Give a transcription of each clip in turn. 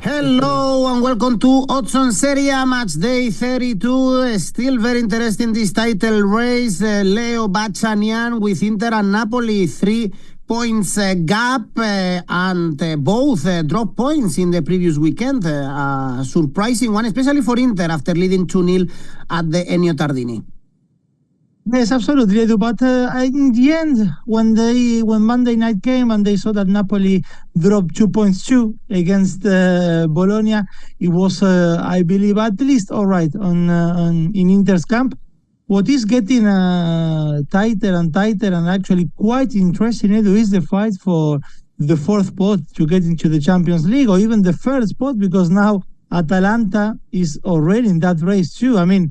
Hello and welcome to Italian Serie A Matchday 32. Still very interesting this title race. Leo Bachanian with Inter and Napoli, 3 points gap, and both dropped points in the previous weekend. Surprising one, especially for Inter after leading 2-0 at the Ennio Tardini. Yes, absolutely, Edu. But in the end, when Monday night came and they saw that Napoli dropped 2 points too against Bologna, it was, I believe, at least all right in Inter's camp. What is getting tighter and tighter and actually quite interesting, Edu, is the fight for the fourth spot to get into the Champions League, or even the third spot, because now Atalanta is already in that race too. I mean,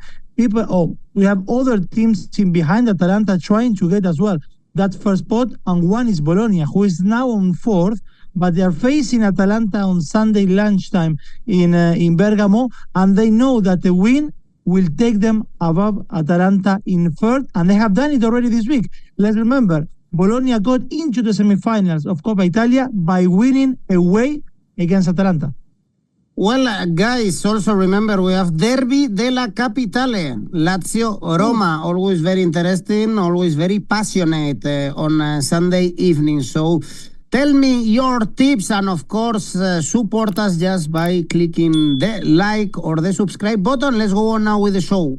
we have other teams behind Atalanta trying to get as well that first spot, and one is Bologna, who is now on fourth, but they are facing Atalanta on Sunday lunchtime in Bergamo, and they know that the win will take them above Atalanta in third, and they have done it already this week. Let's remember, Bologna got into the semifinals of Coppa Italia by winning away against Atalanta. Well, guys, also remember we have Derby della Capitale, Lazio, Roma, always very interesting, always very passionate on Sunday evening. So tell me your tips, and of course, support us just by clicking the like or the subscribe button. Let's go on now with the show.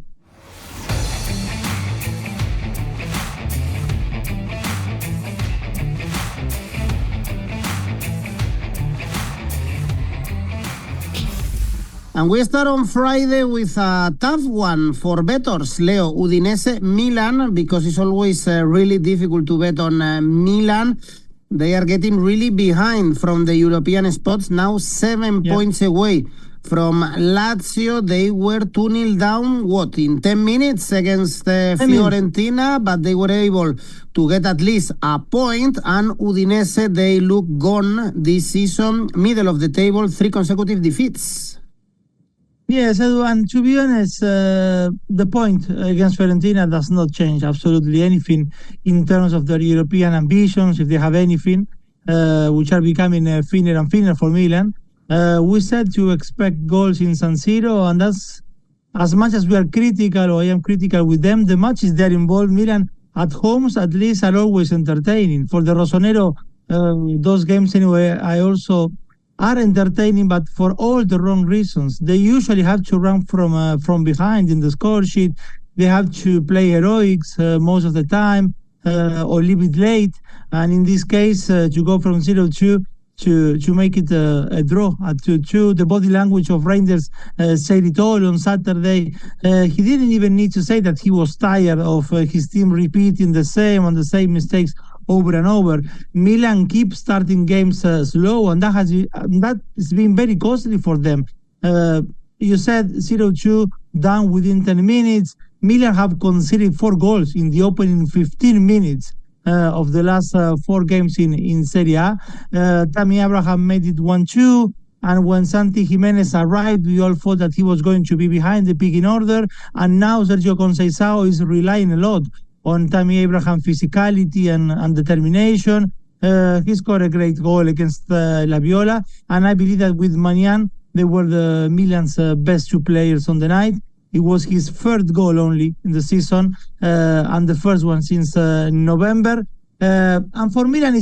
And we start on Friday with a tough one for bettors. Leo, Udinese, Milan, because it's always really difficult to bet on Milan. They are getting really behind from the European spots, now 7 points away from Lazio. They were 2-0 down, in 10 minutes against Fiorentina, but they were able to get at least a point. And Udinese, they look gone this season, middle of the table, 3 consecutive defeats. Yes, and to be honest, the point against Fiorentina does not change absolutely anything in terms of their European ambitions, if they have anything, which are becoming thinner and thinner for Milan. We said to expect goals in San Siro, and that's as much as we are critical, or I am critical with them, the matches they're involved. Milan at homes, at least, are always entertaining. For the Rossonero, those games anyway, I also are entertaining, but for all the wrong reasons. They usually have to run from behind in the score sheet. They have to play heroics most of the time, or leave it late. And in this case, to go from 0-2 to make it a draw at 2-2. The body language of Rangers said it all on Saturday. He didn't even need to say that he was tired of his team repeating the same mistakes over and over. Milan keeps starting games slow, and that has been very costly for them. You said 0-2 down within 10 minutes. Milan have conceded 4 goals in the opening 15 minutes of the last 4 games in Serie A. Tammy Abraham made it 1-2. And when Santi Jimenez arrived, we all thought that he was going to be behind the picking order. And now 𝐬𝐭𝐴 is relying a lot on Tammy Abraham physicality and determination. He scored a great goal against La Viola, and I believe that with Maignan, they were the Milan's best 2 players on the night. It was his third goal only in the season, and the first one since November. And for Milan, it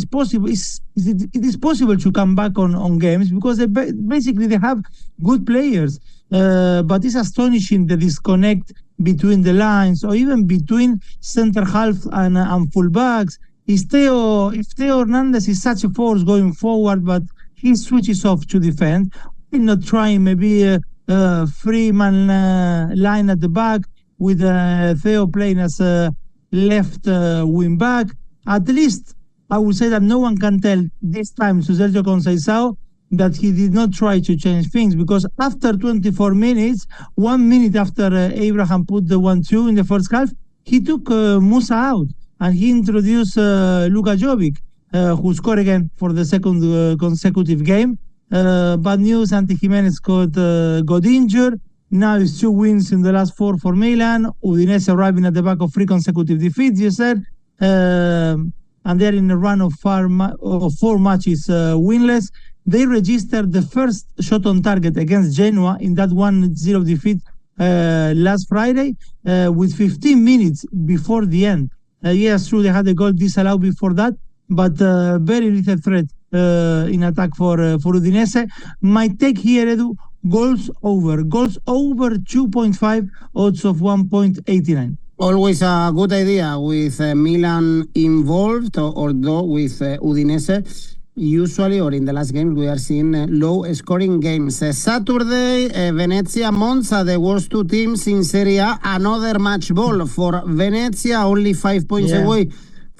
is possible to come back on games, because they have good players. But it's astonishing the disconnect between the lines, or even between center half and fullbacks. If Theo Hernandez is such a force going forward, but he switches off to defend, he's not trying maybe a 3-man line at the back with Theo playing as a left wing back. At least I would say that no one can tell this time to 𝐬𝐭𝐴 that he did not try to change things, because after 24 minutes, 1 minute after Abraham put the 1-2 in the first half, he took Musa out, and he introduced 𝐜𝐿𝐵, who scored again for the second consecutive game. Bad news, Santi Jimenez got injured. Now it's 2 wins in the last 4 for Milan. Udinese arriving at the back of 3 consecutive defeats, you said. And they're in a run of 4 matches winless. They registered the first shot on target against Genoa in that 1-0 defeat last Friday with 15 minutes before the end. Yes, true, they had a goal disallowed before that, but very little threat in attack for Udinese. My take here, Edu, goals over 2.5, odds of 1.89. Always a good idea with Milan involved, although with Udinese, usually or in the last game, we are seeing low-scoring games. Saturday, Venezia, Monza, the worst two teams in Serie A. Another match ball for Venezia, only 5 points away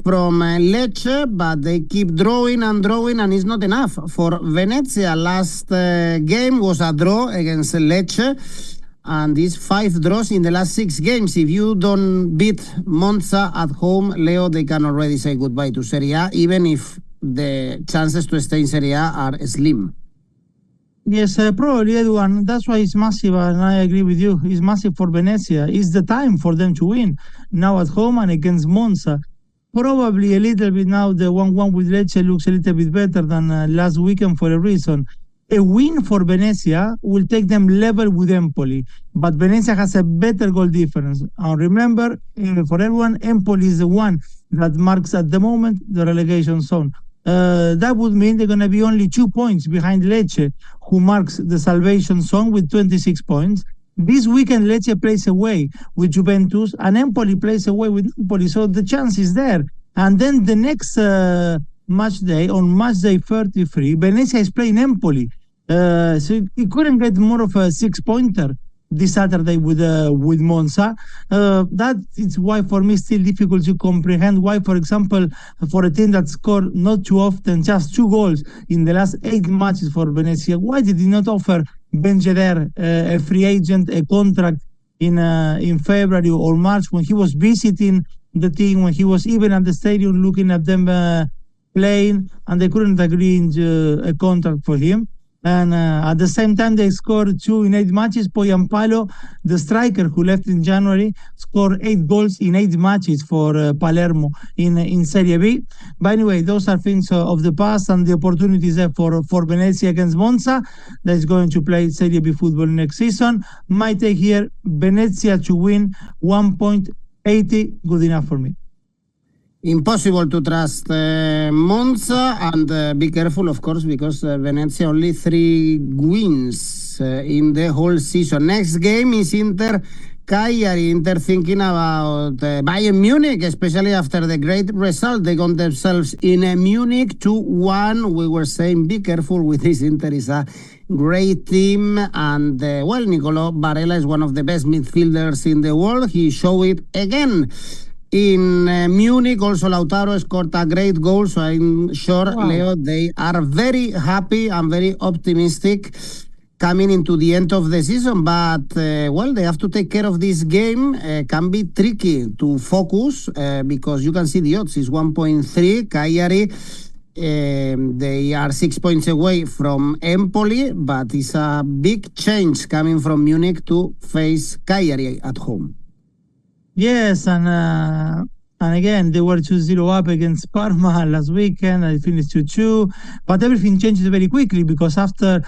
from Lecce, but they keep drawing, and it's not enough for Venezia. Last game was a draw against Lecce, and these 5 draws in the last 6 games. If you don't beat Monza at home, Leo, they can already say goodbye to Serie A, even if the chances to stay in Serie A are slim. Yes, probably, Eduardo. That's why it's massive, and I agree with you. It's massive for Venezia. It's the time for them to win, now at home and against Monza. Probably a little bit now, the 1-1 with Lecce looks a little bit better than last weekend for a reason. A win for Venezia will take them level with Empoli, but Venezia has a better goal difference. And remember, for everyone, Empoli is the one that marks at the moment the relegation zone. That would mean they're going to be only 2 points behind Lecce, who marks the salvation zone with 26 points. This weekend, Lecce plays away with Juventus, and Empoli plays away with Napoli, so the chance is there. And then the next Matchday, on Matchday 33, Venezia is playing Empoli. So he couldn't get more of a 6-pointer this Saturday with Monza. That is why for me it's still difficult to comprehend why, for example, for a team that scored not too often, just 2 goals in the last 8 matches for Venezia, why did he not offer Ben-Yedder, a free agent, a contract in February or March, when he was visiting the team, when he was even at the stadium looking at them playing, and they couldn't agree on a contract for him. And at the same time, they scored 2 in 8 matches. 𝗀𝗲𝗀𝗀, the striker who left in January, scored 8 goals in 8 matches for Palermo in Serie B. But anyway, those are things of the past, and the opportunities there for Venezia against Monza, that is going to play Serie B football next season. My take here, Venezia to win 1.80, good enough for me. Impossible to trust Monza, and be careful, of course, because Venezia only 3 wins in the whole season. Next game is Cagliari. Inter thinking about Bayern Munich, especially after the great result they got themselves in Munich 2-1. We were saying be careful with this. Inter is a great team, and well, Nicolo Barella is one of the best midfielders in the world. He showed it again in Munich. Also, Lautaro scored a great goal, so I'm sure, Leo, they are very happy and very optimistic coming into the end of the season. But, well, they have to take care of this game. Can be tricky to focus because you can see the odds is 1.3. Cagliari, they are 6 points away from Empoli, but it's a big change coming from Munich to face Cagliari at home. Yes, and again, they were 2-0 up against Parma last weekend. I finished 2-2, but everything changed very quickly because after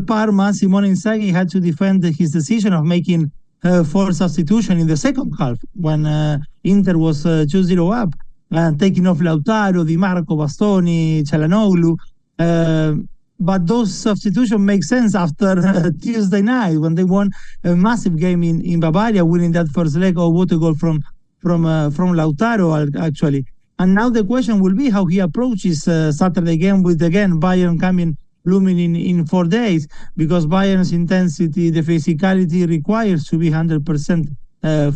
Parma, Simone Inzaghi had to defend his decision of making 4 substitutions in the second half when Inter was 2-0 up, taking off Lautaro, Di Marco, Bastoni, Çalhanoğlu. But those substitutions make sense after Tuesday night when they won a massive game in Bavaria, winning that first leg of what a goal from Lautaro, actually. And now the question will be how he approaches Saturday game with, again, Bayern looming in 4 days, because Bayern's intensity, the physicality requires to be 100%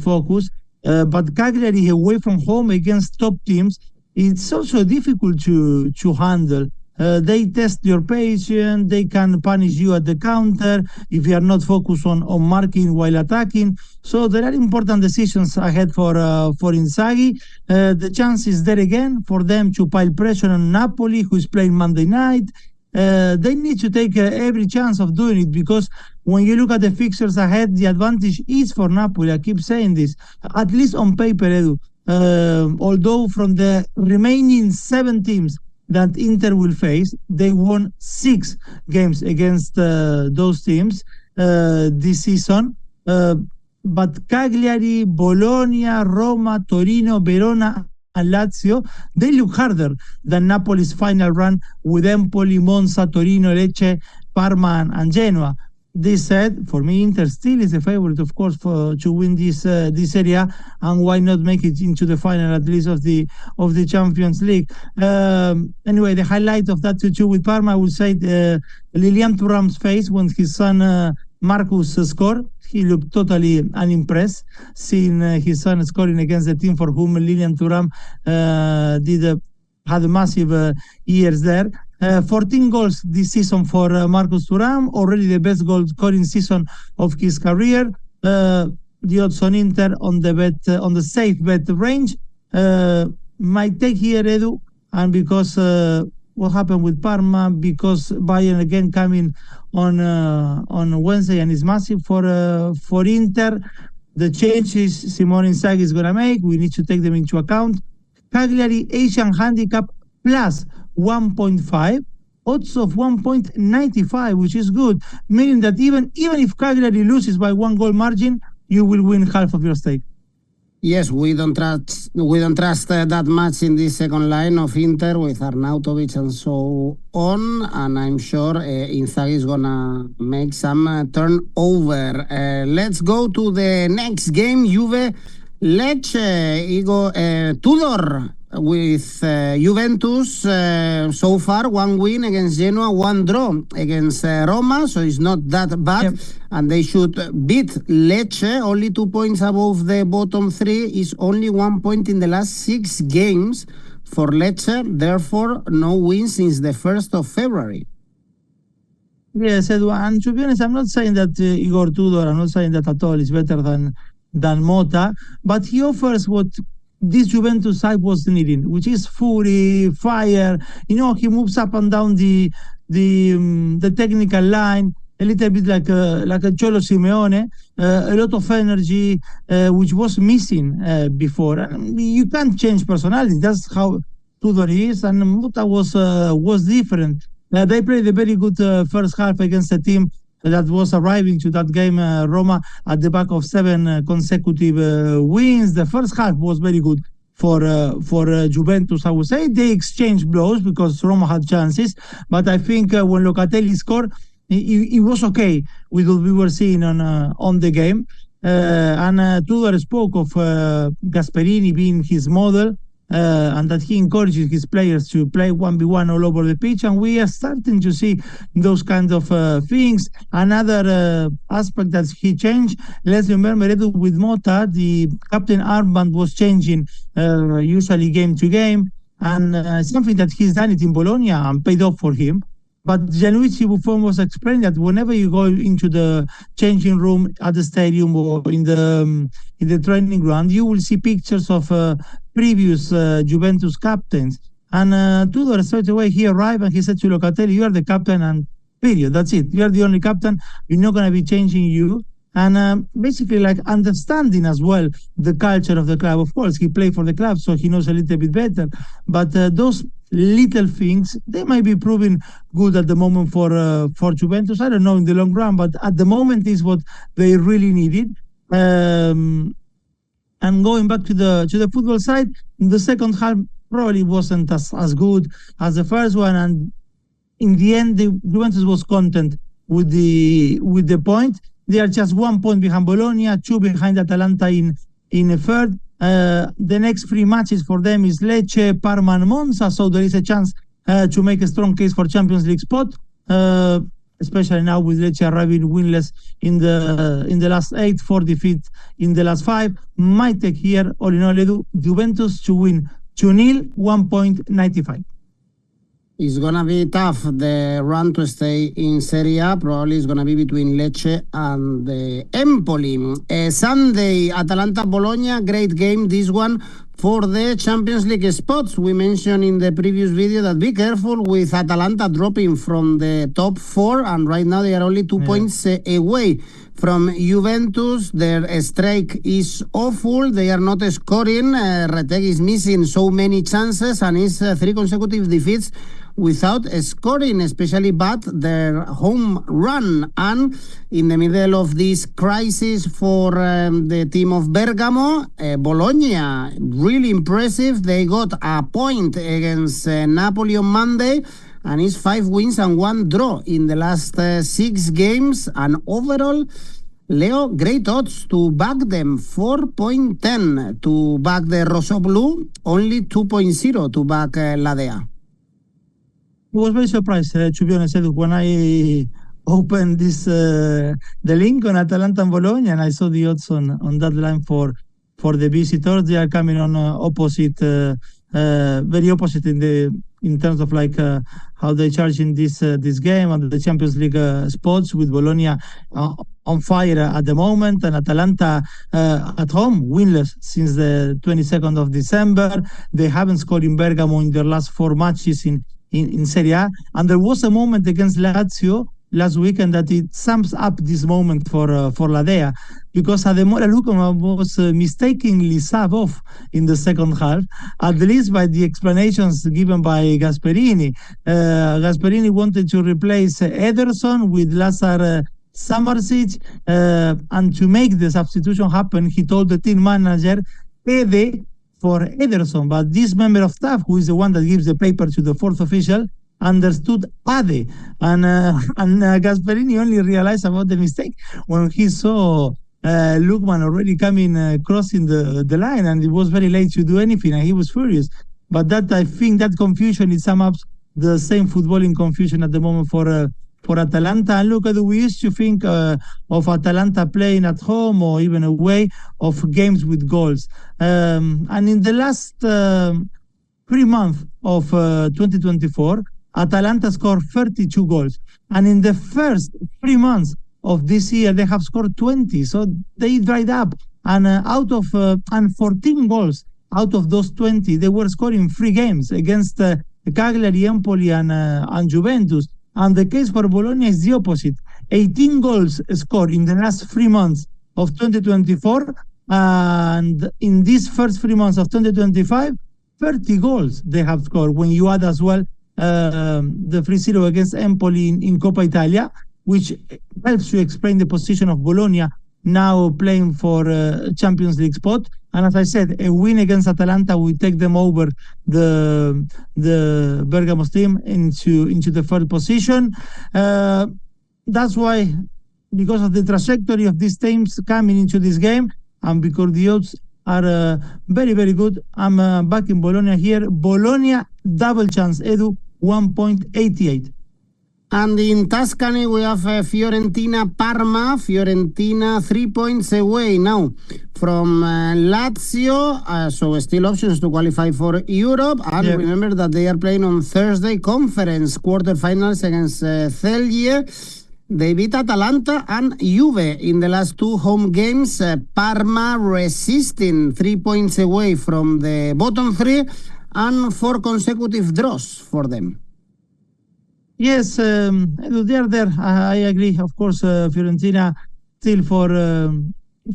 focused. But Cagliari away from home against top teams, it's also difficult to handle. They test your patience, they can punish you at the counter if you are not focused on marking while attacking. So there are important decisions ahead for Inzaghi. The chance is there again for them to pile pressure on Napoli, who is playing Monday night. They need to take every chance of doing it, because when you look at the fixtures ahead, the advantage is for Napoli. I keep saying this, at least on paper, Edu. Although from the remaining 7 teams that Inter will face. They won 6 games against those teams this season. But Cagliari, Bologna, Roma, Torino, Verona, and Lazio, they look harder than Napoli's final run with Empoli, Monza, Torino, Lecce, Parma, and Genoa. This said, for me, Inter still is a favorite, of course, to win this Serie A, and why not make it into the final, at least of the Champions League. Anyway, the highlight of that 2-2 with Parma, I would say, Lilian Thuram's face when his son Marcus scored. He looked totally unimpressed seeing his son scoring against the team for whom Lilian Thuram had a massive years there. 14 goals this season for Marcus Thuram, already the best goal scoring season of his career. The odds on Inter on the bet on the safe bet range. My take here, Edu, and because what happened with Parma, because Bayern again coming on Wednesday and is massive for Inter. The changes Simone Inzaghi is going to make, we need to take them into account. Cagliari Asian handicap plus 1.5, odds of 1.95, which is good, meaning that even if Cagliari loses by 1 goal margin, you will win half of your stake. Yes, we don't trust that much in this second line of Inter with Arnautovic and so on, and I'm sure Inzaghi is gonna make some turnover. Let's go to the next game, Juve Lecce. Tudor with Juventus, so far 1 win against Genoa, 1 draw against Roma, so it's not that bad. Yep. And they should beat Lecce, only 2 points above the bottom 3, is only 1 point in the last 6 games for Lecce, therefore no win since the 1st of February. Yes, Eduardo, and to be honest, I'm not saying that Igor Tudor, I'm not saying that at all is better than Mota, but he offers what this Juventus side was needing, which is fury, fire. He moves up and down the technical line, a little bit like a 𝐬𝐭𝐵, a lot of energy, which was missing before. You can't change personality. That's how Tudor is, and Mota was different. They played a very good first half against a team that was arriving to that game, Roma, at the back of 7 consecutive wins. The first half was very good for Juventus, I would say. They exchanged blows because Roma had chances, but I think when Locatelli scored, it was okay with what we were seeing on the game. And Tudor spoke of Gasperini being his model, and that he encourages his players to play 1v1 all over the pitch, and we are starting to see those kinds of things. Another aspect that he changed, let's remember, with Mota, the captain armband was changing usually game to game, and something that he's done it in Bologna and paid off for him. But Gianluigi Buffon was explaining that whenever you go into the changing room at the stadium or in the training ground, you will see pictures of previous Juventus captains. And Tudor, straight away, he arrived and he said to Locatelli, you are the captain, and period. That's it. You are the only captain. We're not going to be changing you. And basically, like, understanding as well the culture of the club. Of course, he played for the club, so he knows a little bit better. But those little things, they might be proving good at the moment for Juventus. I don't know in the long run, but at the moment is what they really needed. And going back to the football side, the second half probably wasn't as good as the first one, and in the end, the Juventus was content with the point. They are just 1 point behind Bologna, 2 behind Atalanta in a third. The next 3 matches for them is Lecce, Parma, and Monza, so there is a chance to make a strong case for Champions League spot, especially now with Lecce arriving winless in the last 8, 4 defeats in the last 5. My take here, all in all, Edu, Juventus to win 2-0, 1.95. It's going to be tough, the run to stay in Serie A. Probably it's going to be between Lecce and Empoli. Sunday, Atalanta-Bologna, great game, this one. For the Champions League spots, we mentioned in the previous video that be careful with Atalanta dropping from the top 4, and right now they are only 2 points away from Juventus. Their streak is awful. They are not scoring. Retegui is missing so many chances, and it's 3 consecutive defeats without scoring, especially bad their home run. And in the middle of this crisis for the team of Bergamo, Bologna, really impressive. They got a point against Napoli on Monday, and it's 5 wins and 1 draw in the last 6 games. And overall, Leo, great odds to back them, 4.10 to back the Rossoblù, only 2.0 to back 𝐿𝐴. I was very surprised, to be honest, when I opened this the link on Atalanta and Bologna, and I saw the odds on that line for the visitors. They are coming on opposite, very opposite in terms of like how they charge in this game and the Champions League spots, with Bologna on fire at the moment, and Atalanta at home winless since the 22nd of December. They haven't scored in Bergamo in their last 4 matches in Serie A, and there was a moment against Lazio last weekend that it sums up this moment for 𝐿𝐴, because Ademola Lookman was mistakenly subbed off in the second half, at least by the explanations given by Gasperini. Gasperini wanted to replace Ederson with Lazar Samardzic, and to make the substitution happen, he told the team manager 𝐬𝐴𝐧𝐧𝐸 for Ederson, but this member of staff, who is the one that gives the paper to the 4th official, understood 𝐴𝐴𝐧𝐸, and Gasperini only realized about the mistake when he saw Lookman already coming crossing the line, and it was very late to do anything, and he was furious. But that, I think, that confusion, it sums up the same footballing confusion at the moment for Atalanta. And look, we used to think of Atalanta playing at home or even away of games with goals. And in the last 3 months of 2024, Atalanta scored 32 goals. And in the first 3 months of this year, they have scored 20. So they dried up. And out of 14 goals out of those 20, they were scored in 3 games against Cagliari, Empoli, and Juventus. And the case for Bologna is the opposite. 18 goals scored in the last 3 months of 2024. And in these first 3 months of 2025, 30 goals they have scored, when you add as well the 3-0 against Empoli in Coppa Italia, which helps to explain the position of Bologna now playing for Champions League spot. And as I said, a win against Atalanta will take them over the Bergamo's team into the 3rd position. That's why, because of the trajectory of these teams coming into this game, and because the odds are very, very good, I'm backing Bologna here. Bologna double chance, Edu, 1.88. And in Tuscany, we have Fiorentina, Parma. Fiorentina 3 points away now from Lazio. So still options to qualify for Europe. And remember that they are playing on Thursday conference quarterfinals against 𝐿𝐴. They beat Atalanta and Juve in the last 2 home games. Parma resisting 3 points away from the bottom 3, and 4 consecutive draws for them. Yes, they are there. I agree. Of course, Fiorentina still for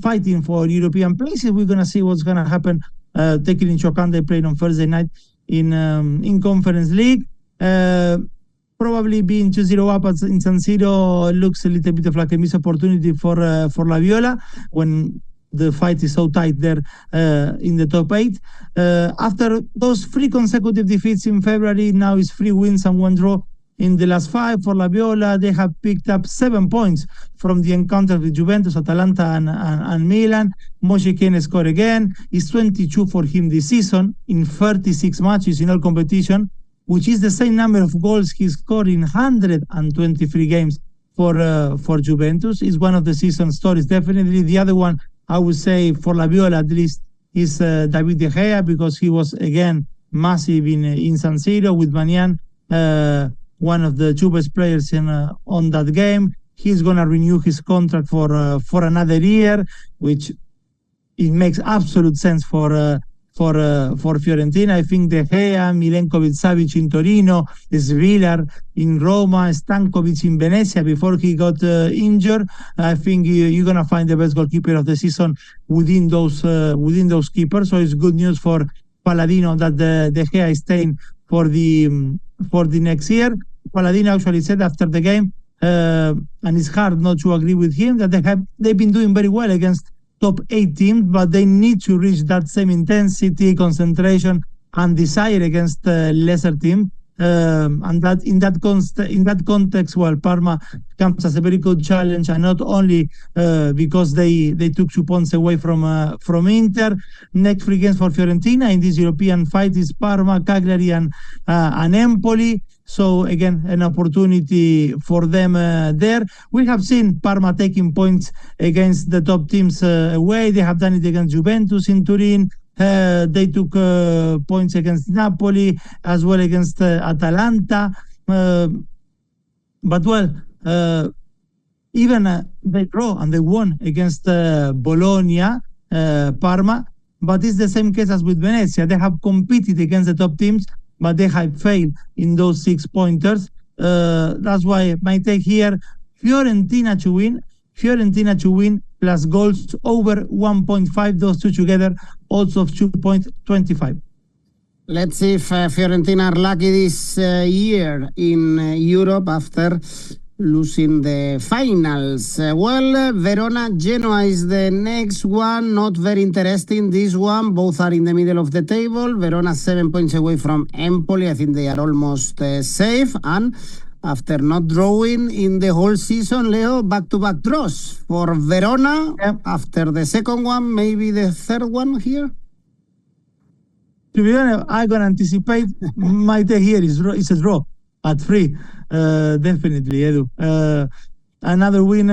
fighting for European places. We're going to see what's going to happen, taking into account they played on Thursday night in Conference League. Probably being 2-0 up in San Siro looks a little bit of like a missed opportunity for La Viola, when the fight is so tight there in the top 8. After those 3 consecutive defeats in February, now it's 3 wins and 1 draw in the last 5 for La Viola. They have picked up 7 points from the encounter with Juventus, Atalanta, and Milan. �𝐭𝐴𝐧𝐶𝐞 scored again. It's 22 for him this season in 36 matches in all competition, which is the same number of goals he scored in 123 games for Juventus. Is one of the season stories, definitely. The other one, I would say, for La Viola at least, is David De Gea, because he was again massive in San Siro with Bachanian, one of the 2 best players on that game. He's gonna renew his contract for another year, which it makes absolute sense for for Fiorentina. I think 𝐬𝐭𝐚𝐲, 𝗵𝐿enković-Savic in Torino, Svilar in Roma, 𝗛𝗏𝗏 in Venezia before he got injured. I think you're gonna find the best goalkeeper of the season within those keepers. So it's good news for Palladino that the 𝐬𝐭𝐚𝐲 is staying for the next year. Palladino actually said after the game, and it's hard not to agree with him, that they've been doing very well against top 8 teams, but they need to reach that same intensity, concentration, and desire against lesser teams. And that in that context, well, Parma comes as a very good challenge, and not only because they took 2 points away from Inter. Next 3 games for Fiorentina in this European fight is Parma, Cagliari, and Empoli. So again, an opportunity for them there. We have seen Parma taking points against the top teams away. They have done it against Juventus in Turin. They took points against Napoli, as well against Atalanta. But well, even they draw and they won against Bologna, Parma. But it's the same case as with Venezia. They have competed against the top teams, but they have failed in those 6-pointers. That's why my take here, Fiorentina to win plus goals over 1.5, those two together, odds of 2.25. Let's see if Fiorentina are lucky this year in Europe after losing the finals. Well, Verona, Genoa is the next one. Not very interesting, this one. Both are in the middle of the table. Verona 7 points away from Empoli. I think they are almost safe. And after not drawing in the whole season, Leo, back-to-back draws for Verona. Yep. After the second one, maybe the third one here. To be honest, I'm going to anticipate my take here is a draw at 3. Definitely, Edu. Another win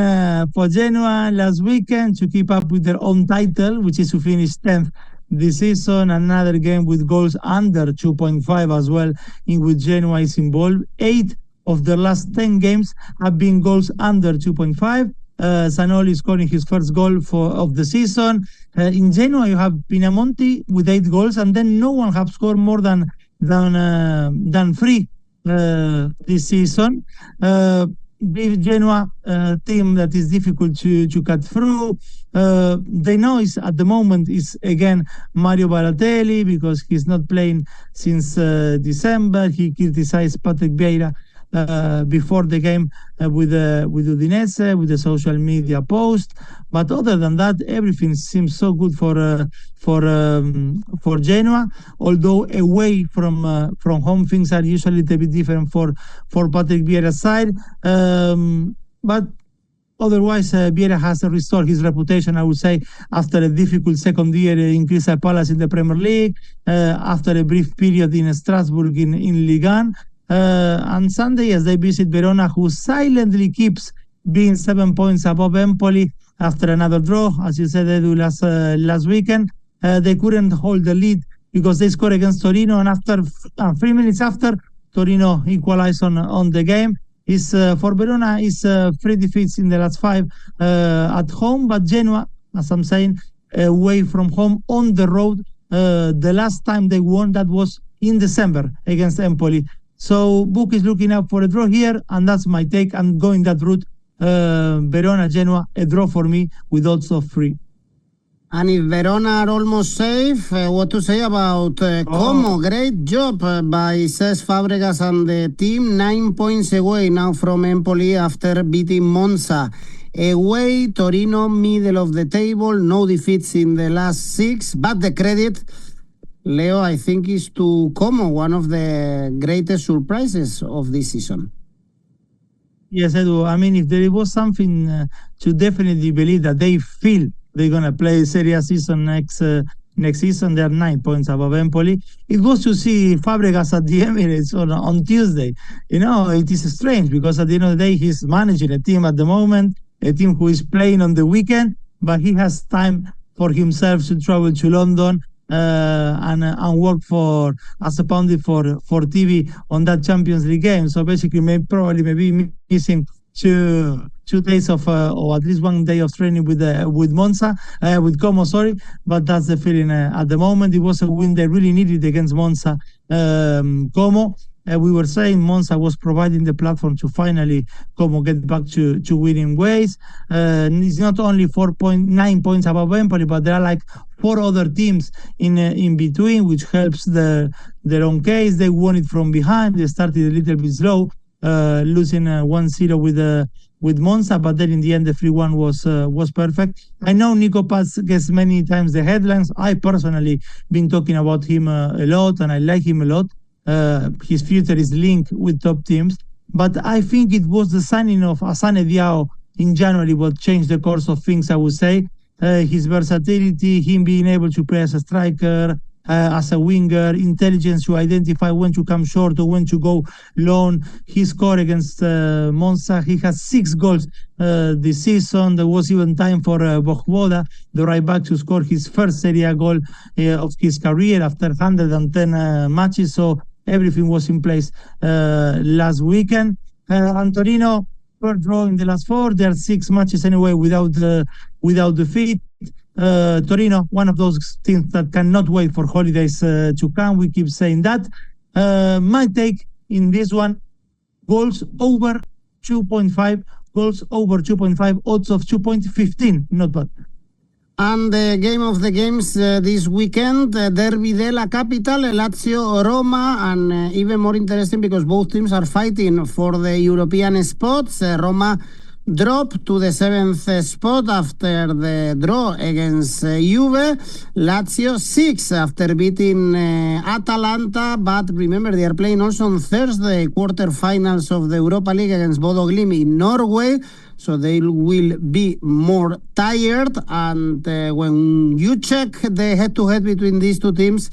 for Genoa last weekend to keep up with their own title, which is to finish 10th this season. Another game with goals under 2.5 as well, in which Genoa is involved. 8 of the last 10 games have been goals under 2.5. Zanoli scoring his first goal of the season. In Genoa, you have Pinamonti with 8 goals, and then no one have scored more than 3 this season. Genoa team that is difficult to cut through. The noise at the moment is again Mario Balotelli, because he's not playing since December. He criticized Patrick Vieira before the game with Udinese, with the social media post. But other than that, everything seems so good for Genoa. Although away from home, things are usually a bit different for Patrick Vieira's side. But otherwise, Vieira has restored his reputation, I would say, after a difficult second year in Crystal Palace in the Premier League, after a brief period in Strasbourg in Ligue 1. And Sunday, as they visit Verona, who silently keeps being 7 points above Empoli after another draw, as you said, Edu, last weekend. They couldn't hold the lead because they scored against Torino, and after 3 minutes after, Torino equalized on the game. For Verona, is 3 defeats in the last 5 at home, but Genoa, as I'm saying, away from home on the road. The last time they won, that was in December against Empoli. So book is looking out for a draw here, and that's my take. I'm going that route. Verona, Genoa, a draw for me with odds of 3. And if Verona are almost safe, what to say about 𝐿𝐭𝐴𝐵? Great job by Cesc Fabregas and the team. 9 points away now from Empoli after beating Monza. Away, Torino, middle of the table, no defeats in the last 6, but the credit, Leo, I think, is to 𝐿𝐭𝐵, one of the greatest surprises of this season. Yes, Edu. I mean, if there was something to definitely believe that they feel they're going to play Serie A season next season, they are 9 points above Empoli. It was to see Fabregas at the Emirates on Tuesday. You know, it is strange because at the end of the day, he's managing a team at the moment, a team who is playing on the weekend, but he has time for himself to travel to London and work as a pundit for TV on that Champions League game. So basically, maybe missing 2 days of or at least 1 day of training with Monza with 𝐿𝐵𝐺𝐵, sorry, but that's the feeling at the moment. It was a win they really needed against Monza. 𝐿𝐵𝐺𝐵, we were saying Monza was providing the platform to finally 𝐿𝐵𝐺𝐵 get back to winning ways. It's not only 4.9 points above Empoli, but there are like 4 other teams in between, which helps their own case. They won it from behind. They started a little bit slow, losing 1-0 with Monza, but then in the end the 3-1 was perfect. I know 𝐿𝐵𝐺𝐵 gets many times the headlines. I personally been talking about him a lot, and I like him a lot. His future is linked with top teams, but I think it was the signing of 𝐼𝐨𝐵𝐻𝐵 in January what changed the course of things, I would say. His versatility, him being able to play as a striker, as a winger, intelligence to identify when to come short or when to go long. He scored against Monza. He has 6 goals this season. There was even time for 𝗵𝗶𝗏, the right back, to score his first Serie A goal of his career after 110 matches. So everything was in place last weekend. And Torino were drawing the last 4. There are 6 matches anyway without defeat. Torino, one of those teams that cannot wait for holidays to come. We keep saying that. My take in this one, goals over 2.5, odds of 2.15, not bad. And the game of the games this weekend, Derby della Capitale, Lazio, Roma, and even more interesting because both teams are fighting for the European spots. Roma dropped to the 7th spot after the draw against Juve. Lazio 6th after beating Atalanta, but remember they are playing also on Thursday quarterfinals of the Europa League against 𝐵oD in Norway, so they will be more tired. And when you check the head-to-head between these two teams,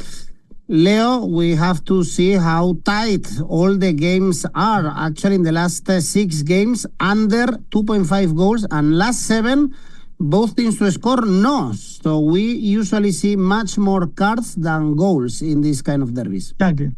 Leo, we have to see how tight all the games are. Actually, in the last 6 games, under 2.5 goals, and last 7, both teams to score no. So we usually see much more cards than goals in these kind of derbies. Exactly.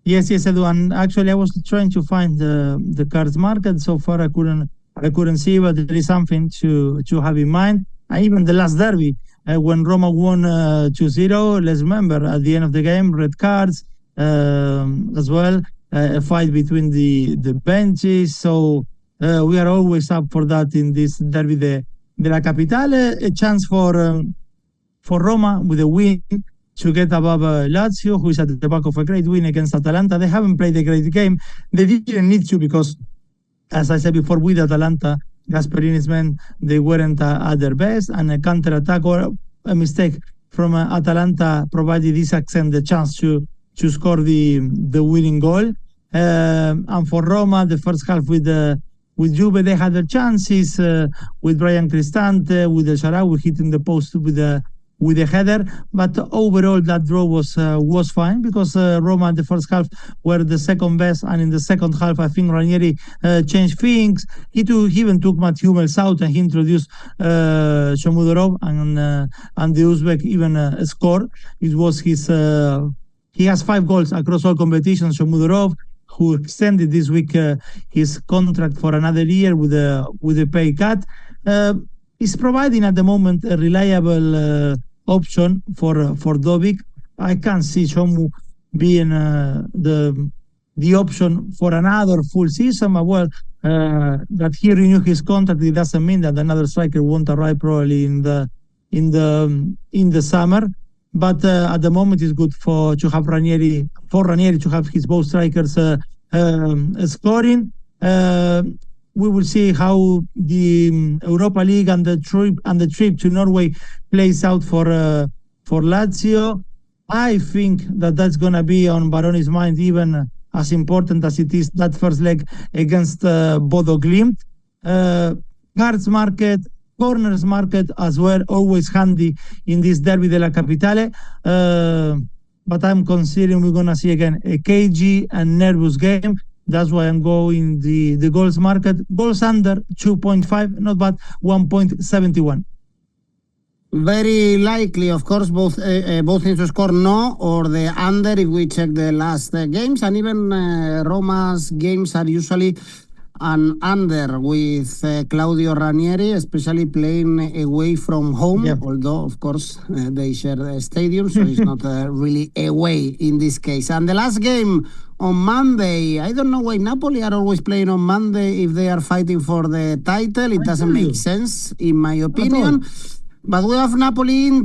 Yes, Edu. And actually, I was trying to find the cards market. So far, I couldn't see, but there is something to have in mind. And even the last derby, when Roma won 2-0, let's remember, at the end of the game, red cards as well, a fight between the benches. So we are always up for that in this Derby della Capitale. A chance for Roma with a win to get above Lazio, who is at the back of a great win against Atalanta. They haven't played a great game. They didn't need to because, as I said before, with Atalanta, Gasperini's men, they weren't at their best, and a counter-attack or a mistake from Atalanta provided this accent the chance to score the winning goal. And for Roma, the first half with Juve, they had their chances with Bryan Cristante, with 𝐿𝐵𝐻𝐵 hitting the post with a header, but overall that draw was fine because Roma in the first half were the second best, and in the second half I think Ranieri changed things. He even took Mats Hummels out and he introduced Shomurodov, and the Uzbek even scored. It was his he has 5 goals across all competitions. Shomurodov, who extended this week his contract for another year with a pay cut, is providing at the moment a reliable option for 𝐵oD. I can't see Shomu being the option for another full season. But well, that he renewed his contract, it doesn't mean that another striker won't arrive probably in the summer. But at the moment, it's good to have Ranieri to have his both strikers scoring. We will see how the Europa League and the trip to Norway plays out for Lazio. I think that's going to be on Baroni's mind, even as important as it is that first leg against 𝐵oD. Cards market, corners market as well, always handy in this Derby della Capitale. But I'm considering we're going to see again a cagey and nervous game. That's why I'm going the goals market. Goals under 2.5, not bad, 1.71. Very likely, of course, both teams to score no or the under if we check the last games. And even Roma's games are usually an under with Claudio Ranieri, especially playing away from home, although, of course, they share the stadium, so it's not really away in this case. And the last game on Monday, I don't know why Napoli are always playing on Monday if they are fighting for the title. It doesn't make sense, in my opinion. But we have Empoli.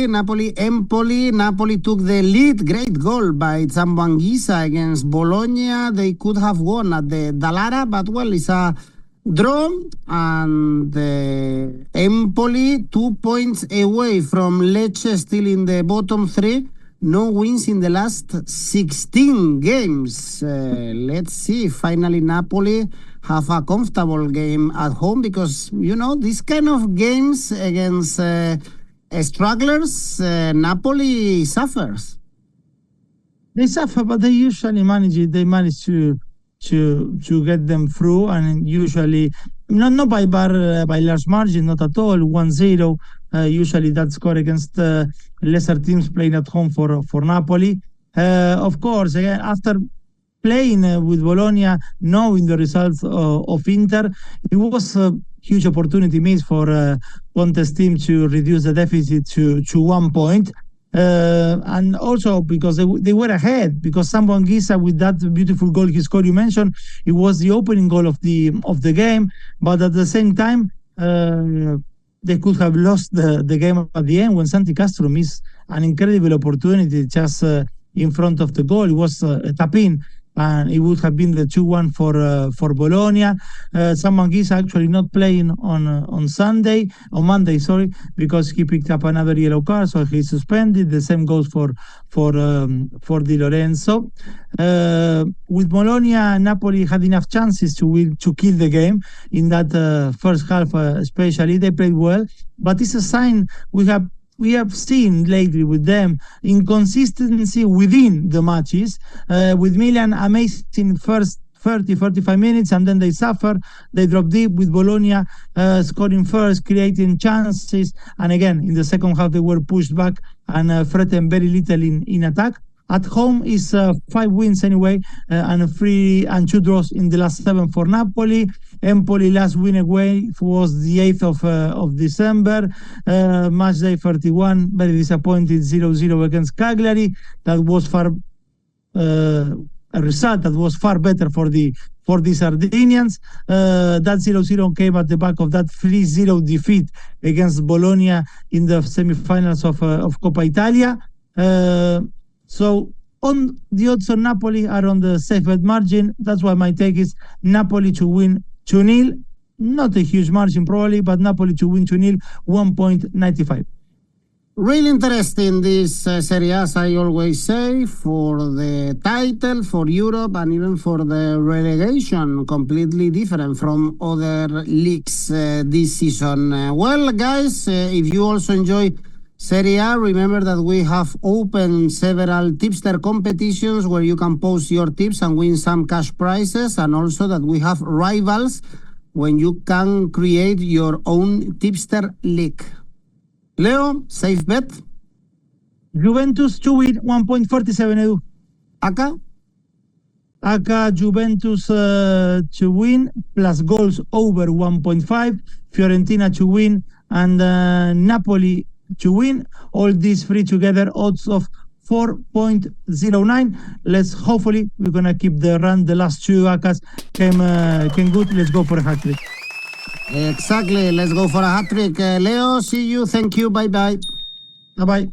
Napoli took the lead. Great goal by 𝐻𝐵 against Bologna. They could have won at the 𝗛𝗲𝗏, but well, it's a draw. And Empoli 2 points away from Lecce, still in the bottom three. No wins in the last 16 games. Let's see. Finally, Napoli have a comfortable game at home because, you know, these kind of games against strugglers, Napoli suffers. They suffer, but they usually manage it. They manage to get them through, and usually not by large margin, not at all. 1-0. Usually that score against lesser teams playing at home for Napoli. Of course, again, after playing with Bologna, knowing the results of Inter, it was a huge opportunity missed for Conte's team to reduce the deficit to 1 point. And also because they were ahead, because 𝐻𝐵 with that beautiful goal, 𝐬𝐭𝐚𝐲, you mentioned, it was the opening goal of the game. But at the same time, they could have lost the game at the end when Santi Castro missed an incredible opportunity just in front of the goal. It was a tap-in, and it would have been the 2-1 for Bologna. 𝐻𝐵 actually not playing on Monday, because he picked up another yellow card, so he's suspended. The same goes for Di Lorenzo. With Bologna, Napoli had enough chances to kill the game in that first half, especially. They played well, but it's a sign we have seen lately with them inconsistency within the matches. With Milan, amazing first 30-35 minutes, and then they suffer. They drop deep. With Bologna scoring first, creating chances, and again in the second half they were pushed back and threatened very little in attack. At home is 5 wins anyway, and 2 draws in the last 7 for Napoli. Empoli last win away was the 8th of December. Matchday 31, very disappointed 0-0 against Cagliari. That was a result that was far better for the Sardinians. That 0-0 came at the back of that 3-0 defeat against Bologna in the semi-finals of Coppa Italia. So on the odds on Napoli are on the safe bet margin. That's why my take is Napoli to win 2-0. Not a huge margin probably, but Napoli to win 2-0, 1.95. Really interesting this Serie A, as I always say, for the title, for Europe, and even for the relegation. Completely different from other leagues this season. Well, guys, if you also enjoy Serie A, remember that we have opened several tipster competitions where you can post your tips and win some cash prizes, and also that we have rivals when you can create your own tipster league. Leo, safe bet? Juventus to win 1.47, Edu. ACCA? ACCA Juventus to win plus goals over 1.5. Fiorentina to win and Napoli to win. All these three together, odds of 4.09. Hopefully we're gonna keep the run. The last 2 ACCAs came good. Let's go for a hat trick. Exactly. Let's go for a hat trick. Leo, see you. Thank you. Bye bye. Bye bye.